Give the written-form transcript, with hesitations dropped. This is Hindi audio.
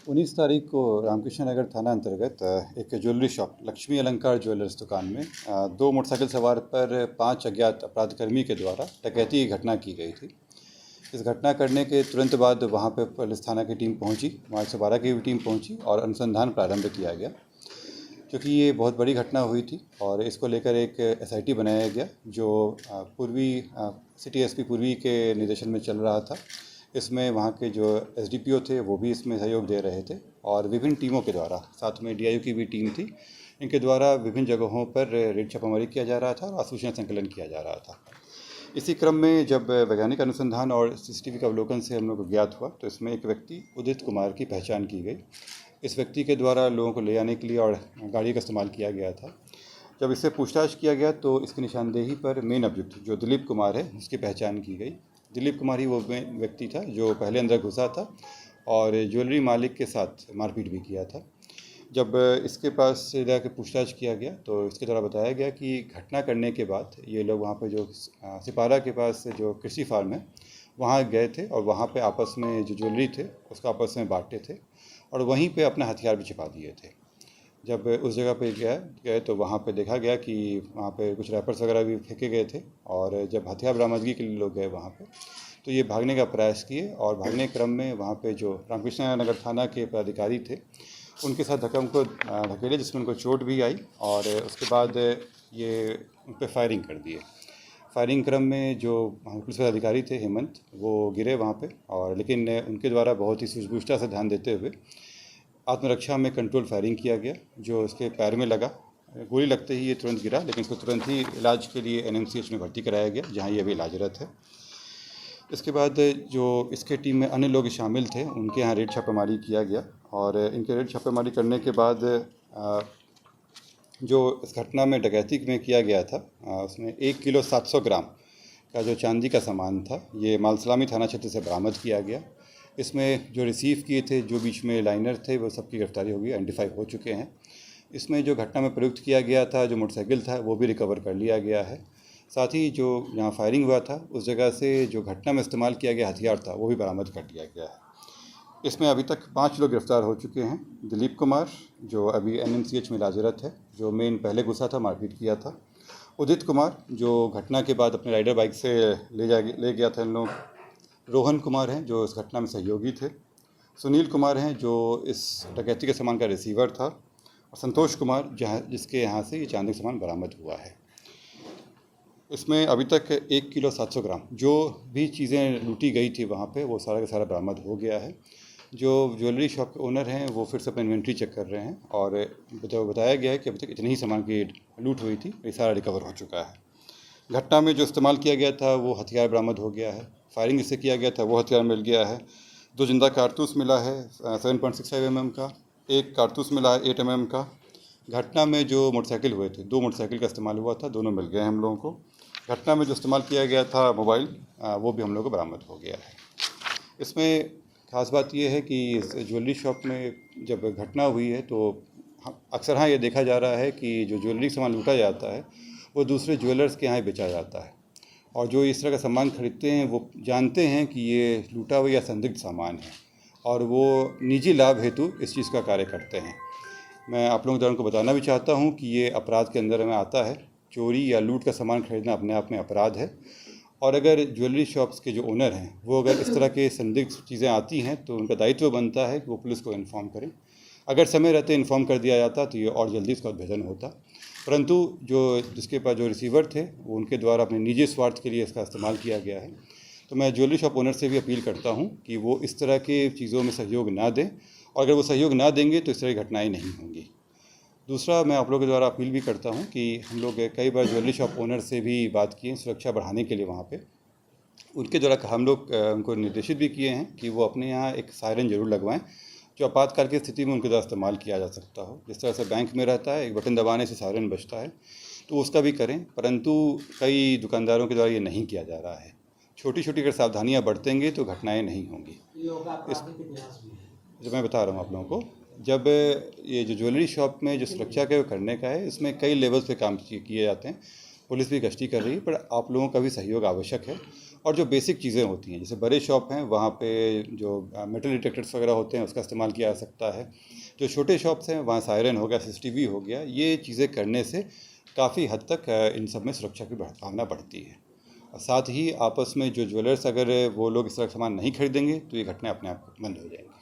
19 तारीख को रामकृष्ण नगर थाना अंतर्गत एक ज्वेलरी शॉप लक्ष्मी अलंकार ज्वेलर्स दुकान में दो मोटरसाइकिल सवार पर 5 अज्ञात अपराधकर्मी के द्वारा डकैती की घटना की गई थी। इस घटना करने के तुरंत बाद वहां पर पुलिस थाना की टीम पहुंची, वहाँ 112 की भी टीम पहुंची और अनुसंधान प्रारंभ किया गया। क्योंकि ये बहुत बड़ी घटना हुई थी और इसको लेकर एक एसआईटी बनाया गया जो पूर्वी सिटी एसपी पूर्वी के निर्देशन में चल रहा था। इसमें वहाँ के जो एसडीपीओ थे वो भी इसमें सहयोग दे रहे थे और विभिन्न टीमों के द्वारा, साथ में डीआईओ की भी टीम थी, इनके द्वारा विभिन्न जगहों पर रेड छापामारी किया जा रहा था और सूचना संकलन किया जा रहा था। इसी क्रम में जब वैज्ञानिक अनुसंधान और सीसीटीवी के अवलोकन से हम लोग को ज्ञात हुआ तो इसमें एक व्यक्ति उदित कुमार की पहचान की गई। इस व्यक्ति के द्वारा लोगों को ले जाने के लिए और गाड़ी का इस्तेमाल किया गया था। जब इससे पूछताछ किया गया तो इसकी निशानदेही पर मेन अभियुक्त जो दिलीप कुमार है उसकी पहचान की गई। दिलीप कुमार ही वो व्यक्ति था जो पहले अंदर घुसा था और ज्वेलरी मालिक के साथ मारपीट भी किया था। जब इसके पास जाकर पूछताछ किया गया तो इसके द्वारा बताया गया कि घटना करने के बाद ये लोग वहाँ पर जो सिपारा के पास जो कृषि फार्म है वहाँ गए थे और वहाँ पे आपस में जो ज्वेलरी थे उसको आपस में बांटे थे और वहीं पे अपना हथियार भी छिपा दिए थे। जब उस जगह पे गए तो वहाँ पे देखा गया कि वहाँ पे कुछ रैपर्स वगैरह भी फेंके गए थे और जब हथियार बरामदगी के लिए लोग गए वहाँ पे तो ये भागने का प्रयास किए और भागने क्रम में वहाँ पे जो रामकृष्ण नगर थाना के पदाधिकारी थे उनके साथ धक्का उनको धकेले, जिसमें उनको चोट भी आई और उसके बाद ये उन पर फायरिंग कर दिए। फायरिंग क्रम में जो पुलिस अधिकारी थे हेमंत वो गिरे वहाँ पे और लेकिन उनके द्वारा बहुत ही सूझबूझता से ध्यान देते हुए आत्मरक्षा में कंट्रोल फायरिंग किया गया जो उसके पैर में लगा। गोली लगते ही ये तुरंत गिरा लेकिन इसको तुरंत ही इलाज के लिए एनएमसीएच में भर्ती कराया गया जहाँ ये अभी इलाजरत है। इसके बाद जो इसके टीम में अन्य लोग शामिल थे उनके यहाँ रेड छापेमारी किया गया और इनके रेड छापेमारी करने के बाद जो इस घटना में डकैती में किया गया था उसमें 1 किलो 700 ग्राम का जो चांदी का सामान था ये मालसलामी थाना क्षेत्र से बरामद किया गया। इसमें जो रिसीव किए थे, जो बीच में लाइनर थे, वो सबकी गिरफ्तारी होगी, आइडेंटिफाई हो चुके हैं। इसमें जो घटना में प्रयुक्त किया गया था जो मोटरसाइकिल था वो भी रिकवर कर लिया गया है। साथ ही जो यहाँ फायरिंग हुआ था उस जगह से जो घटना में इस्तेमाल किया गया हथियार था वो भी बरामद कर लिया गया है। इसमें अभी तक 5 लोग गिरफ्तार हो चुके हैं। दिलीप कुमार जो अभी एनएमसीएच में इलाजरत है, जो मेन पहले घुसा था, मारपीट किया था। उदित कुमार जो घटना के बाद अपने राइडर बाइक से ले गया था इन लोग। रोहन कुमार हैं जो इस घटना में सहयोगी थे। सुनील कुमार हैं जो इस डकैती के सामान का रिसीवर था और संतोष कुमार जिसके यहाँ से ये चांदी का सामान बरामद हुआ है। इसमें अभी तक 1 किलो 700 ग्राम जो भी चीज़ें लूटी गई थी वहाँ पे वो सारा का सारा बरामद हो गया है। जो ज्वेलरी शॉप के ओनर हैं वो फिर से अपना इन्वेंट्री चेक कर रहे हैं और बताया गया है कि अभी तक इतने ही सामान की लूट हुई थी, ये सारा रिकवर हो चुका है। घटना में जो इस्तेमाल किया गया था वो हथियार बरामद हो गया है। फायरिंग जिससे किया गया था वो हथियार मिल गया है। 2 जिंदा कारतूस मिला है 7.65 mm का, 1 कारतूस मिला है 8 mm का। घटना में जो मोटरसाइकिल हुए थे 2 मोटरसाइकिल का इस्तेमाल हुआ था, दोनों मिल गए हम लोगों को। घटना में जो इस्तेमाल किया गया था मोबाइल वो भी हम लोगों को बरामद हो गया है। इसमें खास बात यह है कि इस ज्वेलरी शॉप में जब घटना हुई है तो अक्सर ये देखा जा रहा है कि जो ज्वेलरी सामान लूटा जाता है वो दूसरे ज्वेलर्स के यहाँ बेचा जाता है और जो इस तरह का सामान खरीदते हैं वो जानते हैं कि ये लूटा हुआ या संदिग्ध सामान है और वो निजी लाभ हेतु इस चीज़ का कार्य करते हैं। मैं आप लोगों को बताना भी चाहता हूँ कि ये अपराध के अंदर में आता है। चोरी या लूट का सामान खरीदना अपने आप में अपराध है और अगर ज्वेलरी शॉप्स के जो ओनर हैं वो अगर इस तरह के संदिग्ध चीज़ें आती हैं तो उनका दायित्व बनता है कि वो पुलिस को इन्फॉर्म करें। अगर समय रहते इन्फॉर्म कर दिया जाता तो ये और जल्दी इसका उद्भेदन होता, परंतु जिसके पास जो रिसीवर थे वो उनके द्वारा अपने निजी स्वार्थ के लिए इसका इस्तेमाल किया गया है। तो मैं ज्वेलरी शॉप ओनर से भी अपील करता हूँ कि वो इस तरह के चीज़ों में सहयोग ना दें और अगर वो सहयोग ना देंगे तो इस तरह की घटनाएँ नहीं होंगी। दूसरा, मैं आप लोगों के द्वारा अपील भी करता हूं कि हम लोग कई बार ज्वेलरी शॉप ओनर से भी बात किए सुरक्षा बढ़ाने के लिए। वहां पे उनके द्वारा हम लोग उनको निर्देशित भी किए हैं कि वो अपने यहाँ एक सायरन जरूर लगवाएं जो आपातकाल की स्थिति में उनके द्वारा इस्तेमाल किया जा सकता हो। जिस तरह से बैंक में रहता है एक बटन दबाने से सायरन बजता है तो उसका भी करें, परंतु कई दुकानदारों के द्वारा ये नहीं किया जा रहा है। छोटी छोटी अगर सावधानियाँ बरतेंगे तो घटनाएँ नहीं होंगी। जो मैं बता रहा हूँ आप लोगों को, जब ये जो ज्वेलरी शॉप में जो सुरक्षा का करने का है इसमें कई लेवल्स पे काम किए जाते हैं। पुलिस भी गश्ती कर रही है पर आप लोगों का भी सहयोग आवश्यक है और जो बेसिक चीज़ें होती हैं, जैसे बड़े शॉप हैं वहाँ पे जो मेटल डिटेक्टर्स वगैरह होते हैं उसका इस्तेमाल किया जा सकता है। जो छोटे शॉप्स हैं वहाँ सायरन हो गया, सीसीटीवी हो गया, ये चीज़ें करने से काफ़ी हद तक इन सब में सुरक्षा की भावना बढ़ती है। और साथ ही आपस में जो ज्वेलर्स, अगर वो लोग इस तरह का सामान नहीं खरीदेंगे तो ये घटना अपने आप बंद हो जाएंगी।